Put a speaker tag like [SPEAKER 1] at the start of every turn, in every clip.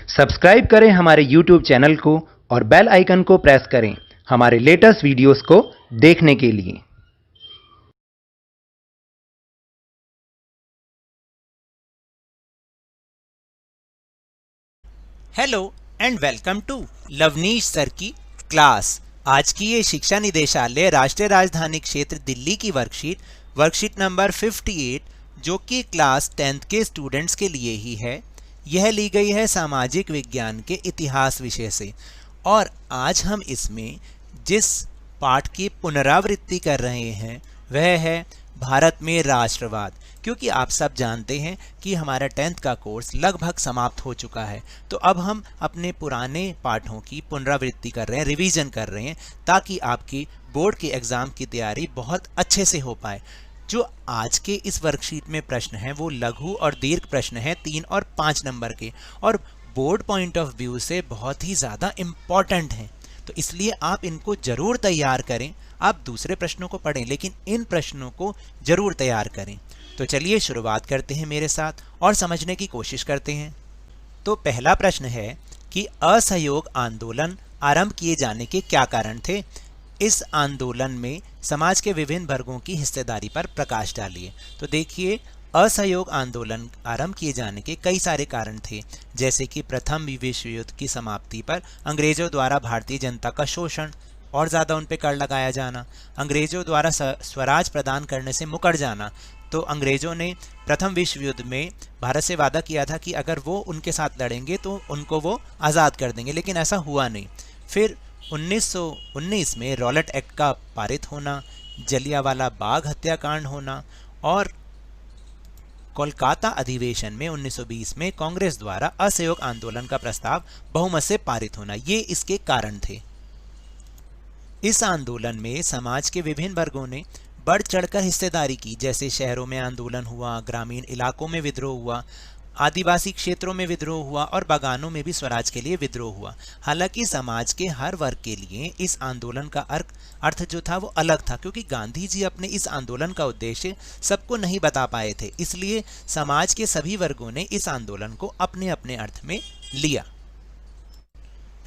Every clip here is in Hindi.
[SPEAKER 1] सब्सक्राइब करें हमारे YouTube चैनल को और बेल आइकन को प्रेस करें हमारे लेटेस्ट वीडियोस को देखने के लिए।
[SPEAKER 2] Hello and welcome to Lovneesh sir की क्लास। आज की ये शिक्षा निदेशालय राष्ट्रीय राजधानी क्षेत्र दिल्ली की वर्कशीट नंबर 58 जो कि क्लास 10th के स्टूडेंट्स के लिए ही है। यह ली गई है सामाजिक विज्ञान के इतिहास विषय से और आज हम इसमें जिस पाठ की पुनरावृत्ति कर रहे हैं वह है भारत में राष्ट्रवाद। क्योंकि आप सब जानते हैं कि हमारा 10th का कोर्स लगभग समाप्त हो चुका है, तो अब हम अपने पुराने पाठों की पुनरावृत्ति कर रहे हैं, रिवीजन कर रहे हैं, ताकि आपकी बोर्ड के एग्ज़ाम की तैयारी बहुत अच्छे से हो पाए। जो आज के इस वर्कशीट में प्रश्न हैं वो लघु और दीर्घ प्रश्न हैं 3 और 5 नंबर के, और बोर्ड पॉइंट ऑफ व्यू से बहुत ही ज़्यादा इम्पॉर्टेंट हैं। तो इसलिए आप इनको ज़रूर तैयार करें। आप दूसरे प्रश्नों को पढ़ें लेकिन इन प्रश्नों को ज़रूर तैयार करें। तो चलिए शुरुआत करते हैं मेरे साथ और समझने की कोशिश करते हैं। तो पहला प्रश्न है कि असहयोग आंदोलन आरंभ किए जाने के क्या कारण थे। इस आंदोलन में समाज के विभिन्न वर्गों की हिस्सेदारी पर प्रकाश डालिए। तो देखिए, असहयोग आंदोलन आरंभ किए जाने के कई सारे कारण थे, जैसे कि प्रथम विश्व युद्ध की समाप्ति पर अंग्रेजों द्वारा भारतीय जनता का शोषण और ज़्यादा उन पर कर लगाया जाना, अंग्रेजों द्वारा स्वराज प्रदान करने से मुकर जाना। तो अंग्रेजों ने प्रथम विश्व युद्ध में भारत से वादा किया था कि अगर वो उनके साथ लड़ेंगे तो उनको वो आज़ाद कर देंगे, लेकिन ऐसा हुआ नहीं। फिर 1919 में रॉलेट एक्ट का पारित होना, जलियांवाला बाग हत्याकांड होना और कोलकाता अधिवेशन में 1920 में कांग्रेस द्वारा असहयोग आंदोलन का प्रस्ताव बहुमत से पारित होना, ये इसके कारण थे। इस आंदोलन में समाज के विभिन्न वर्गों ने बढ़ चढ़कर हिस्सेदारी की, जैसे शहरों में आंदोलन हुआ, ग्रामीण इलाकों में विद्रोह हुआ, आदिवासी क्षेत्रों में विद्रोह हुआ और बागानों में भी स्वराज के लिए विद्रोह हुआ। हालांकि समाज के हर वर्ग के लिए इस आंदोलन का अर्थ जो था वो अलग था, क्योंकि गांधी जी अपने इस आंदोलन का उद्देश्य सबको नहीं बता पाए थे, इसलिए समाज के सभी वर्गों ने इस आंदोलन को अपने अपने अर्थ में लिया।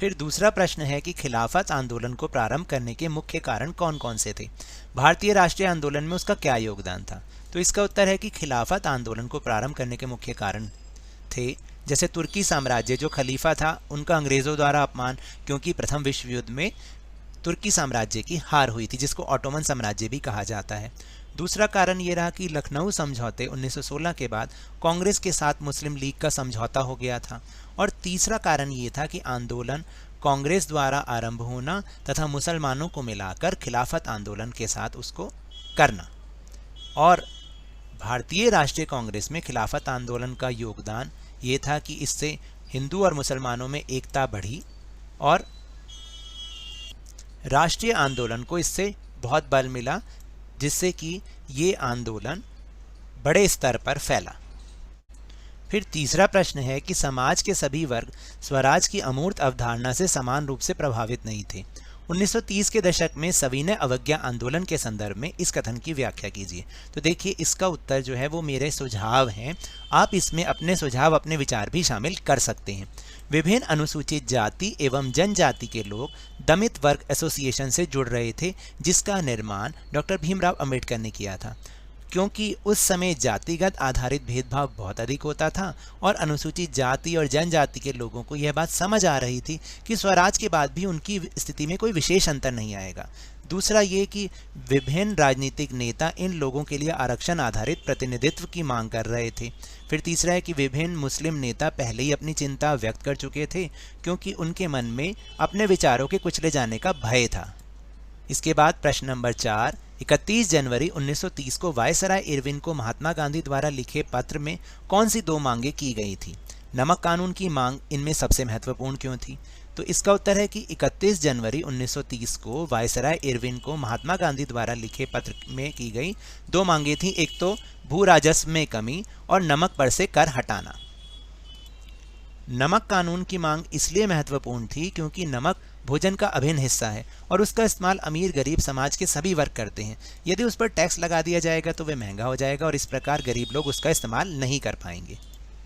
[SPEAKER 2] फिर दूसरा प्रश्न है कि खिलाफत आंदोलन को प्रारंभ करने के मुख्य कारण कौन कौन से थे। भारतीय राष्ट्रीय आंदोलन में उसका क्या योगदान था। तो इसका उत्तर है कि खिलाफत आंदोलन को प्रारंभ करने के मुख्य कारण थे, जैसे तुर्की साम्राज्य जो खलीफा था उनका अंग्रेज़ों द्वारा अपमान, क्योंकि प्रथम विश्व युद्ध में तुर्की साम्राज्य की हार हुई थी, जिसको ऑटोमन साम्राज्य भी कहा जाता है। दूसरा कारण ये रहा कि लखनऊ समझौते 1916 के बाद कांग्रेस के साथ मुस्लिम लीग का समझौता हो गया था। और तीसरा कारण ये था कि आंदोलन कांग्रेस द्वारा आरंभ होना तथा मुसलमानों को मिलाकर खिलाफत आंदोलन के साथ उसको करना। और भारतीय राष्ट्रीय कांग्रेस में खिलाफत आंदोलन का योगदान ये था कि इससे हिंदू और मुसलमानों में एकता बढ़ी और राष्ट्रीय आंदोलन को इससे बहुत बल मिला, जिससे कि ये आंदोलन बड़े स्तर पर फैला। फिर तीसरा प्रश्न है कि समाज के सभी वर्ग स्वराज की अमूर्त अवधारणा से समान रूप से प्रभावित नहीं थे। 1930 के दशक में सविनय अवज्ञा आंदोलन के संदर्भ में इस कथन की व्याख्या कीजिए। तो देखिए, इसका उत्तर जो है वो मेरे सुझाव हैं, आप इसमें अपने सुझाव, अपने विचार भी शामिल कर सकते हैं। विभिन्न अनुसूचित जाति एवं जनजाति के लोग दलित वर्ग एसोसिएशन से जुड़ रहे थे, जिसका निर्माण डॉक्टर भीमराव अंबेडकर ने किया था। क्योंकि उस समय जातिगत आधारित भेदभाव बहुत अधिक होता था और अनुसूचित जाति और जनजाति के लोगों को यह बात समझ आ रही थी कि स्वराज के बाद भी उनकी स्थिति में कोई विशेष अंतर नहीं आएगा। दूसरा ये कि विभिन्न राजनीतिक नेता इन लोगों के लिए आरक्षण आधारित प्रतिनिधित्व की मांग कर रहे थे। फिर तीसरा है कि विभिन्न मुस्लिम नेता पहले ही अपनी चिंता व्यक्त कर चुके थे, क्योंकि उनके मन में अपने विचारों के कुचले जाने का भय था। इसके बाद प्रश्न नंबर 4, 31 जनवरी 1930 को वायसराय इरविन को महात्मा गांधी द्वारा लिखे पत्र में कौन सी 2 मांगें की गई थी। नमक कानून की मांग इनमें सबसे महत्वपूर्ण क्यों थी। तो इसका उत्तर है कि 31 जनवरी 1930 को वायसराय इरविन को महात्मा गांधी द्वारा लिखे पत्र में की गई 2 मांगें थी। एक तो भू राजस्व में कमी और नमक पर से कर हटाना। नमक कानून की मांग इसलिए महत्वपूर्ण थी क्योंकि नमक भोजन का अभिन्न हिस्सा है और उसका इस्तेमाल अमीर गरीब समाज के सभी वर्ग करते हैं। यदि उस पर टैक्स लगा दिया जाएगा तो वह महंगा हो जाएगा और इस प्रकार गरीब लोग उसका इस्तेमाल नहीं कर पाएंगे।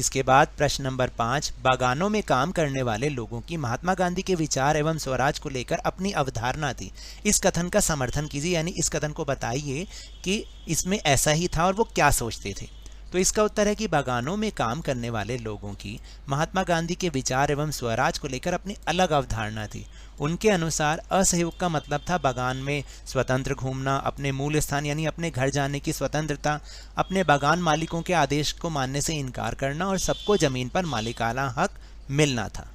[SPEAKER 2] इसके बाद प्रश्न नंबर 5, बागानों में काम करने वाले लोगों की महात्मा गांधी के विचार एवं स्वराज को लेकर अपनी अवधारणा थी। इस कथन का समर्थन कीजिए, यानी इस कथन को बताइए कि इसमें ऐसा ही था और वो क्या सोचते थे। तो इसका उत्तर है कि बागानों में काम करने वाले लोगों की महात्मा गांधी के विचार एवं स्वराज को लेकर अपनी अलग अवधारणा थी। उनके अनुसार असहयोग का मतलब था बागान में स्वतंत्र घूमना, अपने मूल स्थान यानी अपने घर जाने की स्वतंत्रता, अपने बागान मालिकों के आदेश को मानने से इनकार करना और सबको जमीन पर मालिकाना हक मिलना था।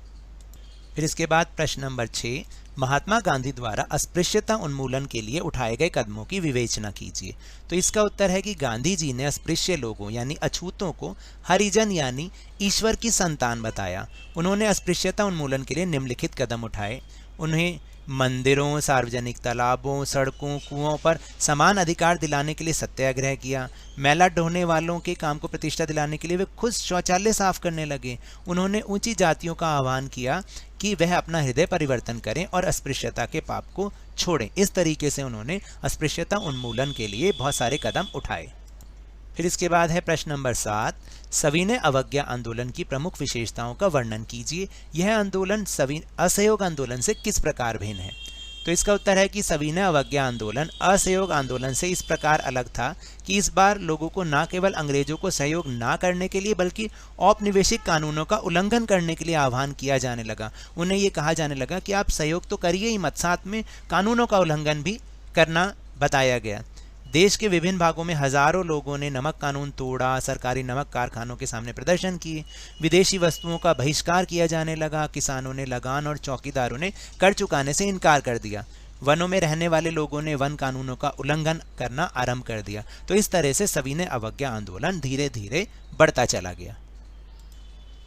[SPEAKER 2] फिर इसके बाद प्रश्न नंबर 6, महात्मा गांधी द्वारा अस्पृश्यता उन्मूलन के लिए उठाए गए कदमों की विवेचना कीजिए। तो इसका उत्तर है कि गांधी जी ने अस्पृश्य लोगों यानी अछूतों को हरिजन यानी ईश्वर की संतान बताया। उन्होंने अस्पृश्यता उन्मूलन के लिए निम्नलिखित कदम उठाए। उन्हें मंदिरों, सार्वजनिक तालाबों, सड़कों, कुओं पर समान अधिकार दिलाने के लिए सत्याग्रह किया। मैला ढोने वालों के काम को प्रतिष्ठा दिलाने के लिए वे खुद शौचालय साफ करने लगे। उन्होंने ऊंची जातियों का आह्वान किया कि वह अपना हृदय परिवर्तन करें और अस्पृश्यता के पाप को छोड़ें। इस तरीके से उन्होंने अस्पृश्यता उन्मूलन के लिए बहुत सारे कदम उठाए। फिर इसके बाद है प्रश्न नंबर 7, सविनय अवज्ञा आंदोलन की प्रमुख विशेषताओं का वर्णन कीजिए। यह आंदोलन असहयोग आंदोलन से किस प्रकार भिन्न है? तो इसका उत्तर है कि सविनय अवज्ञा आंदोलन असहयोग आंदोलन से इस प्रकार अलग था कि इस बार लोगों को न केवल अंग्रेजों को सहयोग ना करने के लिए बल्कि औपनिवेशिक कानूनों का उल्लंघन करने के लिए आह्वान किया जाने लगा। उन्हें ये कहा जाने लगा कि आप सहयोग तो करिए ही मत, साथ में कानूनों का उल्लंघन भी करना बताया गया। देश के विभिन्न भागों में हजारों लोगों ने नमक कानून तोड़ा, सरकारी नमक कारखानों के सामने प्रदर्शन किए, विदेशी वस्तुओं का बहिष्कार किया जाने लगा, किसानों ने लगान और चौकीदारों ने कर चुकाने से इनकार कर दिया, वनों में रहने वाले लोगों ने वन कानूनों का उल्लंघन करना आरंभ कर दिया। तो इस तरह से सविनय अवज्ञा आंदोलन धीरे धीरे बढ़ता चला गया।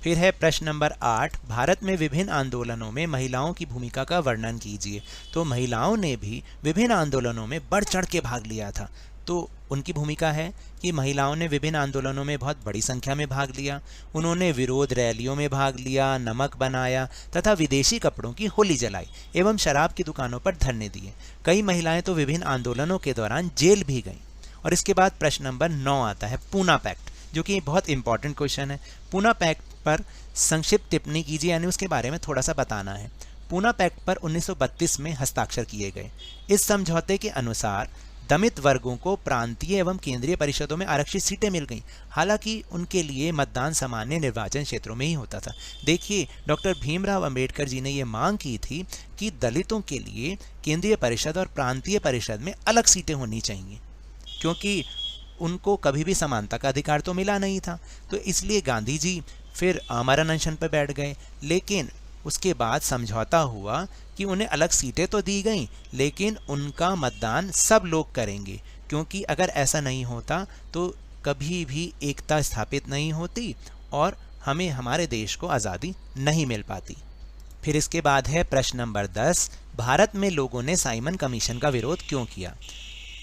[SPEAKER 2] फिर है प्रश्न नंबर 8, भारत में विभिन्न आंदोलनों में महिलाओं की भूमिका का वर्णन कीजिए। तो महिलाओं ने भी विभिन्न आंदोलनों में बढ़ चढ़ के भाग लिया था। तो उनकी भूमिका है कि महिलाओं ने विभिन्न आंदोलनों में बहुत बड़ी संख्या में भाग लिया। उन्होंने विरोध रैलियों में भाग लिया, नमक बनाया तथा विदेशी कपड़ों की होली जलाई एवं शराब की दुकानों पर धरने दिए। कई महिलाएं तो विभिन्न आंदोलनों के दौरान जेल भी गईं। और इसके बाद प्रश्न नंबर 9 आता है पूना पैक्ट, जो कि बहुत इंपॉर्टेंट क्वेश्चन है। पूना पैक्ट पर संक्षिप्त टिप्पणी कीजिए, यानी उसके बारे में थोड़ा सा बताना है। पूना पैक्ट पर 1932 में हस्ताक्षर किए गए। इस समझौते के अनुसार दमित वर्गों को प्रांतीय एवं केंद्रीय परिषदों में आरक्षित सीटें मिल गईं। हालांकि उनके लिए मतदान सामान्य निर्वाचन क्षेत्रों में ही होता था। देखिए, डॉक्टर भीमराव अंबेडकर जी ने ये मांग की थी कि दलितों के लिए केंद्रीय परिषद और प्रांतीय परिषद में अलग सीटें होनी चाहिए, क्योंकि उनको कभी भी समानता का अधिकार तो मिला नहीं था। तो इसलिए गांधी जी फिर आमरण अनशन पर बैठ गए। लेकिन उसके बाद समझौता हुआ कि उन्हें अलग सीटें तो दी गईं, लेकिन उनका मतदान सब लोग करेंगे, क्योंकि अगर ऐसा नहीं होता तो कभी भी एकता स्थापित नहीं होती और हमें हमारे देश को आज़ादी नहीं मिल पाती। फिर इसके बाद है प्रश्न नंबर 10, भारत में लोगों ने साइमन कमीशन का विरोध क्यों किया?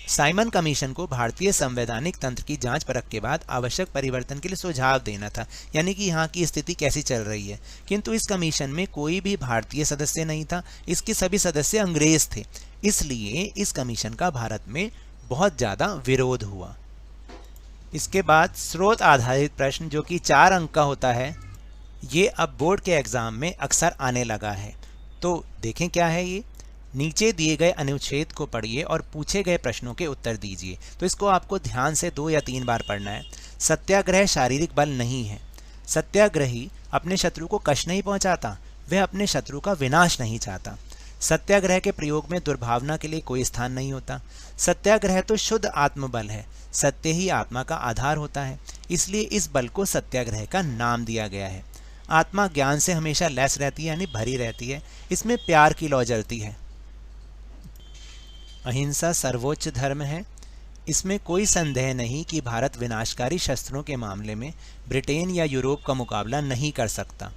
[SPEAKER 2] साइमन कमीशन को भारतीय संवैधानिक तंत्र की जांच परख के बाद आवश्यक परिवर्तन के लिए सुझाव देना था, यानी कि यहाँ की स्थिति कैसी चल रही है। किंतु इस कमीशन में कोई भी भारतीय सदस्य नहीं था, इसके सभी सदस्य अंग्रेज थे। इसलिए इस कमीशन का भारत में बहुत ज़्यादा विरोध हुआ। इसके बाद स्रोत आधारित प्रश्न, जो कि 4 अंक का होता है, ये अब बोर्ड के एग्जाम में अक्सर आने लगा है। तो देखें क्या है ये। नीचे दिए गए अनुच्छेद को पढ़िए और पूछे गए प्रश्नों के उत्तर दीजिए। तो इसको आपको ध्यान से 2 या 3 बार पढ़ना है। सत्याग्रह शारीरिक बल नहीं है। सत्याग्रही अपने शत्रु को कष्ट नहीं पहुंचाता, वह अपने शत्रु का विनाश नहीं चाहता। सत्याग्रह के प्रयोग में दुर्भावना के लिए कोई स्थान नहीं होता। सत्याग्रह तो शुद्ध आत्मबल है, सत्य ही आत्मा का आधार होता है, इसलिए इस बल को सत्याग्रह का नाम दिया गया है। आत्मा ज्ञान से हमेशा लैस रहती है, यानी भरी रहती है, इसमें प्यार की लौ जलती है। अहिंसा सर्वोच्च धर्म है। इसमें कोई संदेह नहीं कि भारत विनाशकारी शस्त्रों के मामले में ब्रिटेन या यूरोप का मुकाबला नहीं कर सकता।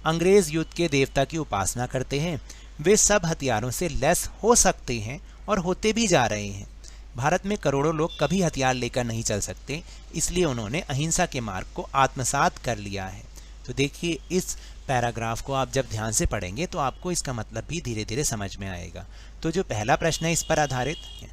[SPEAKER 2] अंग्रेज युद्ध के देवता की उपासना करते हैं, वे सब हथियारों से लैस हो सकते हैं और होते भी जा रहे हैं। भारत में करोड़ों लोग कभी हथियार लेकर नहीं चल सकते, इसलिए उन्होंने अहिंसा के मार्ग को आत्मसात कर लिया है। तो देखिए, इस पैराग्राफ को आप जब ध्यान से पढ़ेंगे तो आपको इसका मतलब भी धीरे धीरे समझ में आएगा। तो जो पहला प्रश्न है इस पर आधारित है।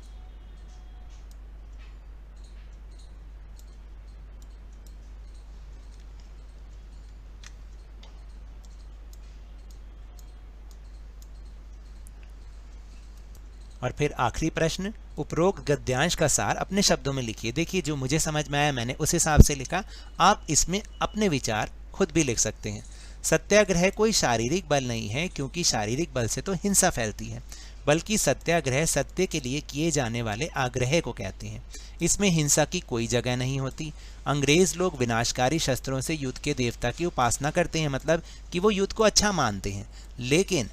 [SPEAKER 2] और फिर आखिरी प्रश्न, उपरोक्त गद्यांश का सार अपने शब्दों में लिखिए। देखिए जो मुझे समझ में आया मैंने उस हिसाब से लिखा, आप इसमें अपने विचार खुद भी लिख सकते हैं। सत्याग्रह कोई शारीरिक बल नहीं है, क्योंकि शारीरिक बल से तो हिंसा फैलती है, बल्कि सत्याग्रह सत्य के लिए किए जाने वाले आग्रह को कहते हैं। इसमें हिंसा की कोई जगह नहीं होती। अंग्रेज लोग विनाशकारी शस्त्रों से युद्ध के देवता की उपासना करते हैं, मतलब कि वो युद्ध को अच्छा मानते हैं, लेकिन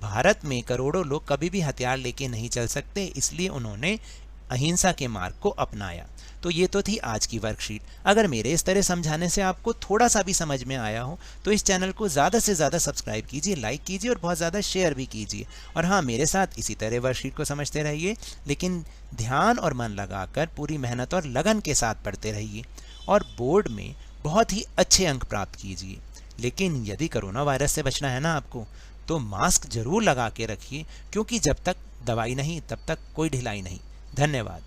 [SPEAKER 2] भारत में करोड़ों लोग कभी भी हथियार लेके नहीं चल सकते, इसलिए उन्होंने अहिंसा के मार्ग को अपनाया। तो ये तो थी आज की वर्कशीट। अगर मेरे इस तरह समझाने से आपको थोड़ा सा भी समझ में आया हो तो इस चैनल को ज़्यादा से ज़्यादा सब्सक्राइब कीजिए, लाइक कीजिए और बहुत ज़्यादा शेयर भी कीजिए। और हाँ, मेरे साथ इसी तरह वर्कशीट को समझते रहिए, लेकिन ध्यान और मन लगाकर पूरी मेहनत और लगन के साथ पढ़ते रहिए और बोर्ड में बहुत ही अच्छे अंक प्राप्त कीजिए। लेकिन यदि कोरोना वायरस से बचना है ना आपको, तो मास्क जरूर लगा के रखिए, क्योंकि जब तक दवाई नहीं तब तक कोई ढिलाई नहीं। धन्यवाद।